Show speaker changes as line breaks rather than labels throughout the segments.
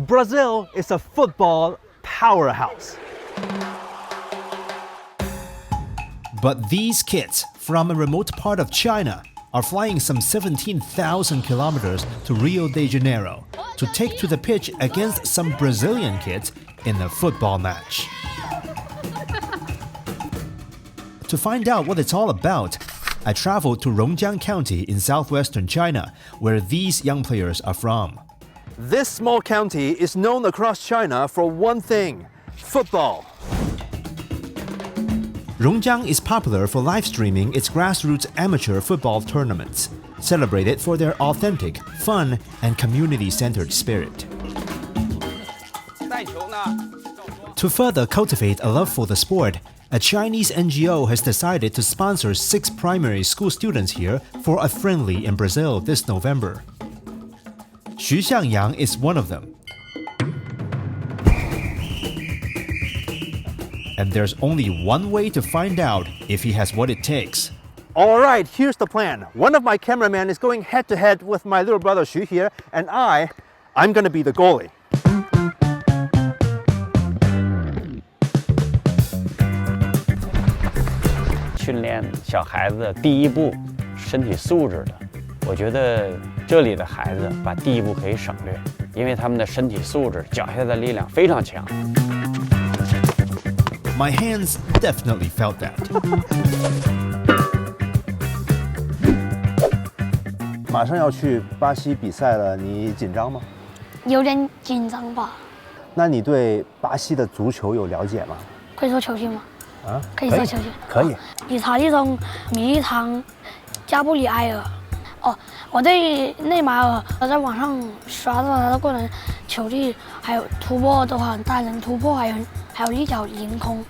Brazil is a football powerhouse.
But these kids from a remote part of China are flying some 17,000 kilometers to Rio de Janeiro to take to the pitch against some Brazilian kids in a football match. To find out what it's all about, I traveled to Rongjiang County in southwestern China, where these young players are from.
This small county is known across China for one thing: football.
Rongjiang is popular for live streaming its grassroots amateur football tournaments, celebrated for their authentic, fun, and community-centered spirit. To further cultivate a love for the sport, a Chinese NGO has decided to sponsor 6 primary school students here for a friendly in Brazil this November. Xu Xiangyang is one of them. And there's only one way to find out if he has what it takes.
All right, here's the plan. One of my cameramen is going head-to-head with my little brother Xu here, and I'm gonna be the goalie.
训练小孩子第一步身体素质的，我觉得这里的孩子把第一步可以省略，因为他们的身体素质、脚下的力量非常强。
My hands definitely felt that.
马上要去巴西比赛了，你紧张吗？
有点紧张吧。
那你对巴西的足球有了解吗？
可以说球星吗？
啊，
可以说球星。
可以。
意大利中米利唐、加布里埃尔。哦，我对内马尔在网上刷到他的个人球技，还有突破都很带人突破，还有一脚凌空。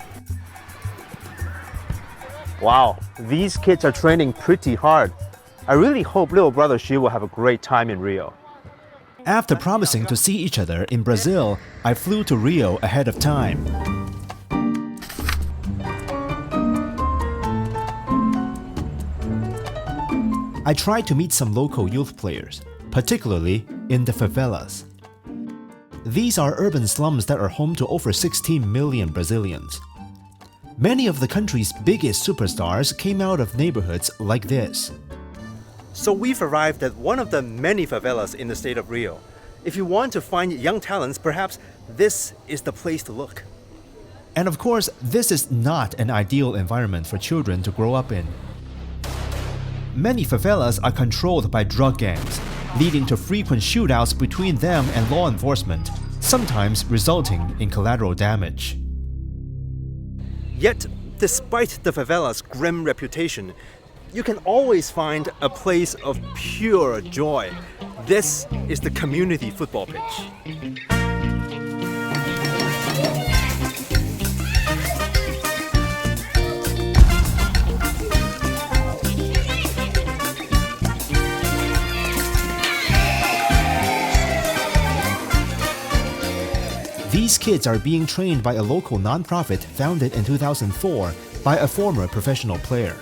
Wow, these kids are training pretty hard. I really hope little brother Xu will have a great time in Rio.
After promising to see each other in Brazil, I flew to Rio ahead of time. I tried to meet some local youth players, particularly in the favelas. These are urban slums that are home to over 16 million Brazilians. Many of the country's biggest superstars came out of neighborhoods like this.
So we've arrived at one of the many favelas in the state of Rio. If you want to find young talents, perhaps this is the place to look.
And of course, this is not an ideal environment for children to grow up in. Many favelas are controlled by drug gangs, leading to frequent shootouts between them and law enforcement, sometimes resulting in collateral damage.
Yet, despite the favela's grim reputation, you can always find a place of pure joy. This is the community football pitch.
These kids are being trained by a local nonprofit founded in 2004 by a former professional player.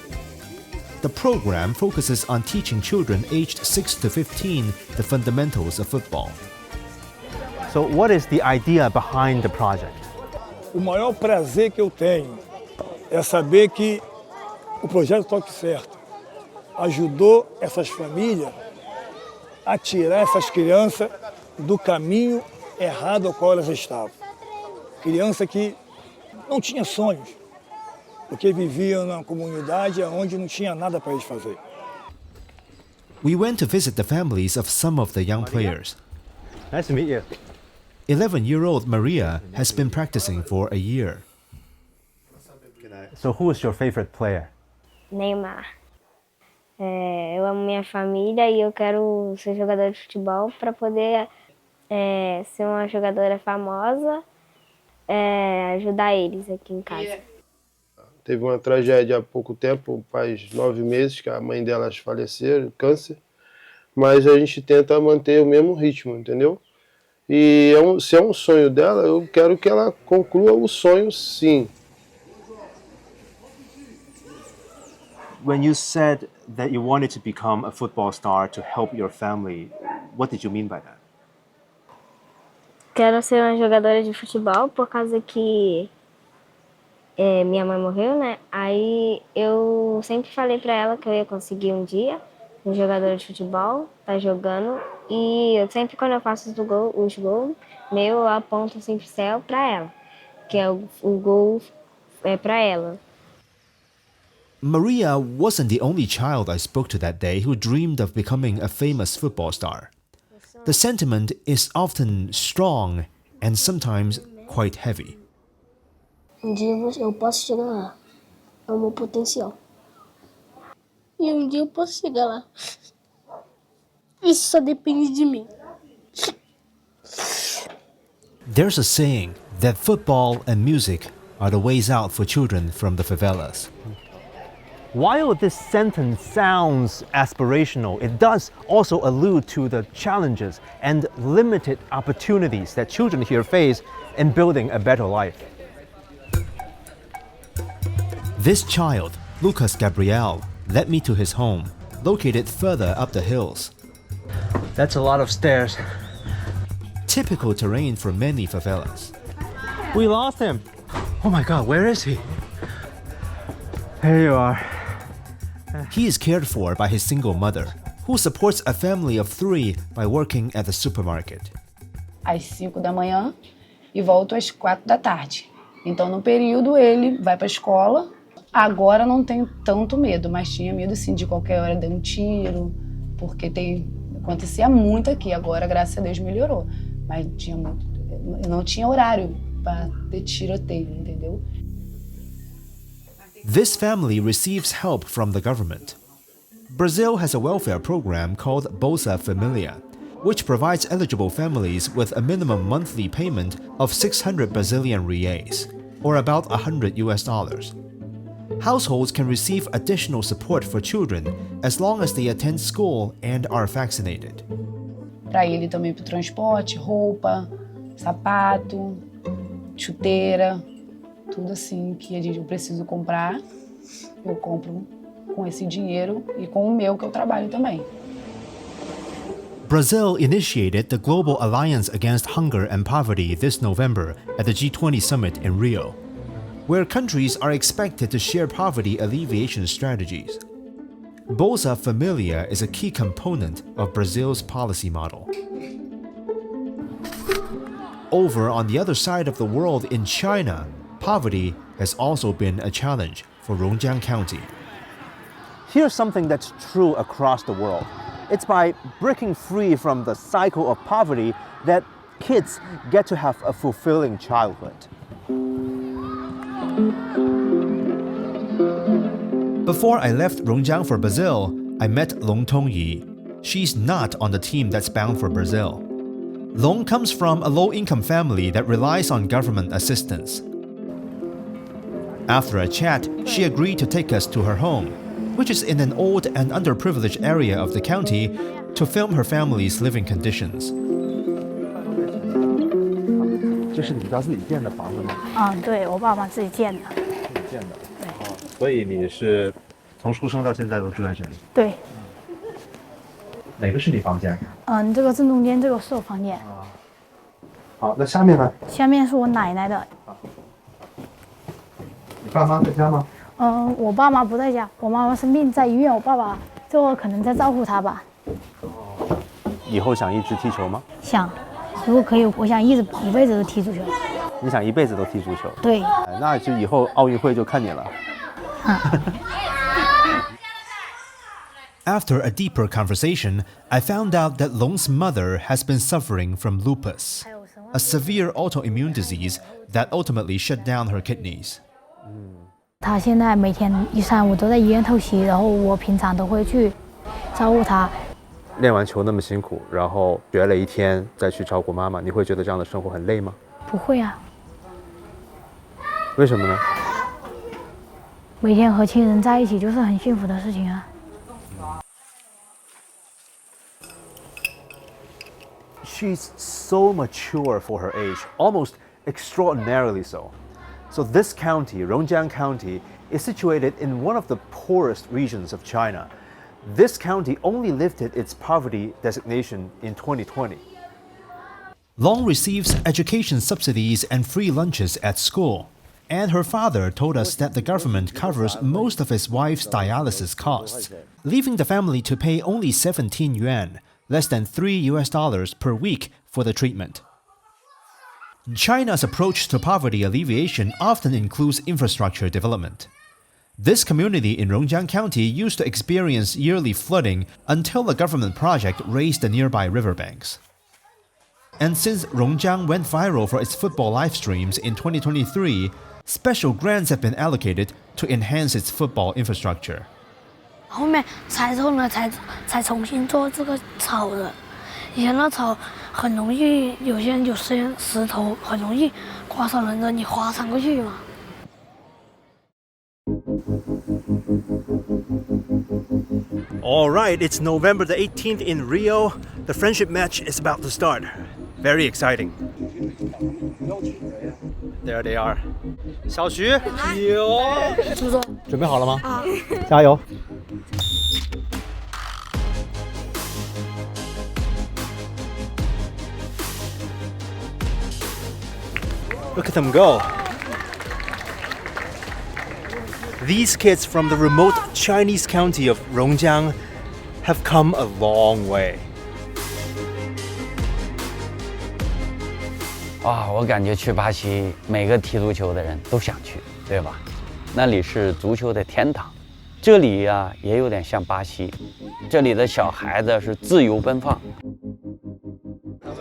The program focuses on teaching children aged 6 to 15 the fundamentals of football.
So what is the idea behind the project?
O maior prazer que eu tenho é saber que o projeto Toque Certo ajudou essas famílias a tirar essas crianças do caminho errado ao qual elas estavam. Criança que não tinha sonhos, porque viviam numa comunidade onde não tinha nada para eles fazer.
We went to visit the families of some of the young players.
Nice to meet you.
11-year-old Maria has been practicing for a year.
So who is your favorite player?
Neymar. Eu amo minha família e eu quero ser jogador de futebol para poder ser uma jogadora famosa, ajudar eles aqui em casa.
Teve uma tragédia há pouco tempo, faz 9 meses que a mãe delas faleceu, câncer, mas a gente tenta manter o mesmo ritmo, entendeu? E se é um sonho dela, eu quero que ela conclua o sonho, sim.
When you said that you wanted to become a football star to help your family, what did you mean by that?
Quero ser uma jogadora de futebol por causa que minha mãe morreu, né? Aí eu sempre falei pra ela que eu ia conseguir um dia um jogador de futebol, tá jogando. E eu sempre quando eu faço os gols, eu aponto assim pro céu pra ela, que é o gol é pra ela.
Maria wasn't the only child I spoke to that day who dreamed of becoming a famous football star. The sentiment is often strong and sometimes quite heavy.
Um dia eu posso chegar lá. É o meu potencial. E um dia eu posso chegar lá. Isso só depende de mim.
There's a saying that football and music are the ways out for children from the favelas.
While this sentence sounds aspirational, it does also allude to the challenges and limited opportunities that children here face in building a better life.
This child, Lucas Gabriel, led me to his home, located further up the hills.
That's a lot of stairs.
Typical terrain for many favelas.
We lost him. Oh my God, where is he? Here you are.
He is cared for by his single mother, who supports a family of 3 by working at the supermarket.
Às 5 da manhã e volto às 4 da tarde. Então, no período, ele vai para a escola. Agora não tenho tanto medo, mas tinha medo sim de qualquer hora dar um tiro, porque acontecia muito aqui. Agora, graças a Deus, melhorou. Mas não tinha horário para ter tiroteio, entendeu?
This family receives help from the government. Brazil has a welfare program called Bolsa Familia, which provides eligible families with a minimum monthly payment of 600 Brazilian reais, or about $100. Households can receive additional support for children as long as they attend school and are vaccinated.
Para ele também para o transporte, roupa, sapato, chuteira, tudo assim que eu preciso comprar, eu compro com esse dinheiro e com o meu que eu trabalho também.
Brazil initiated the Global Alliance Against Hunger and Poverty this November at the G20 summit in Rio, where countries are expected to share poverty alleviation strategies. Bolsa Familia is a key component of Brazil's policy model. Over on the other side of the world in China, poverty has also been a challenge for Rongjiang County.
Here's something that's true across the world. It's by breaking free from the cycle of poverty that kids get to have a fulfilling childhood.
Before I left Rongjiang for Brazil, I met Long Tongyi. She's not on the team that's bound for Brazil. Long comes from a low-income family that relies on government assistance. After a chat, she agreed to take us to her home, which is in an old and underprivileged area of the county, to film her family's living conditions.
这是你们家自己建的房子吗？
对，我爸妈自己建的。
自己建的。对。所以你是从出生到现在都住在这里？
对。
哪个是你房间？
这个正中间这个是我房间。
好，那下面呢？
下面是我奶奶的。
你爸妈在家吗？
我爸妈不在家，我妈妈生病在医院，我爸爸就可能在照顾她吧。
以后想一直踢球吗？
想，如果可以，我想一辈子都踢足球。
你想一辈子都踢足球？
对。
那就以后奥运会就看你了。
After a deeper conversation, I found out that Long's mother has been suffering from lupus, a severe autoimmune disease that ultimately shut down her kidneys.
她现在每天1、3、5都在医院透析，然后我平常都会去照顾她。
练完球那么辛苦，然后学了一天再去照顾妈妈，你会觉得这样的生活很累吗？
不会啊。
为什么呢？
每天和亲人在一起就是很幸福的事情啊。
She's so mature for her age, almost extraordinarily so. So this county, Rongjiang County, is situated in one of the poorest regions of China. This county only lifted its poverty designation in 2020.
Long receives education subsidies and free lunches at school. And her father told us that the government covers most of his wife's dialysis costs, leaving the family to pay only 17 yuan, less than $3 per week for the treatment. China's approach to poverty alleviation often includes infrastructure development. This community in Rongjiang County used to experience yearly flooding until a government project raised the nearby riverbanks. And since Rongjiang went viral for its football live streams in 2023, special grants have been allocated to enhance its football infrastructure.
后面才后呢才重新做这个草的，以前那草很容易，有些人有石头，很容易刮伤人的，你滑上过去嘛。
All right, it's November the 18th in Rio. The friendship match is about to start. Very exciting. There they are. 小徐，有，准备好了吗？啊，加油！ Look at them go. These kids from the remote Chinese county of Rongjiang have come a long way.
我感觉去巴西，每个踢足球的人都想去，对吧？那里是足球的天堂。这里呀，也有点像巴西，这里的小孩子是自由奔放。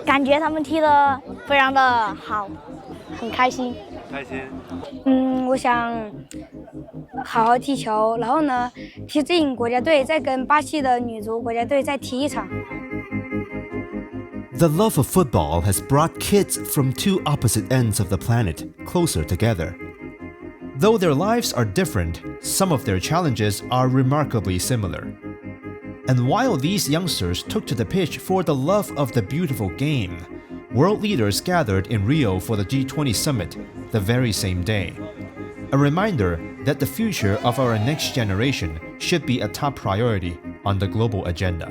感觉他们踢得非常的好，很开心。
开心。
我想好好踢球，然后呢，踢进国家队，再跟巴西的女足国家队再踢一场。
The love of football has brought kids from two opposite ends of the planet closer together. Though their lives are different, some of their challenges are remarkably similar. And while these youngsters took to the pitch for the love of the beautiful game, world leaders gathered in Rio for the G20 summit the very same day. A reminder that the future of our next generation should be a top priority on the global agenda.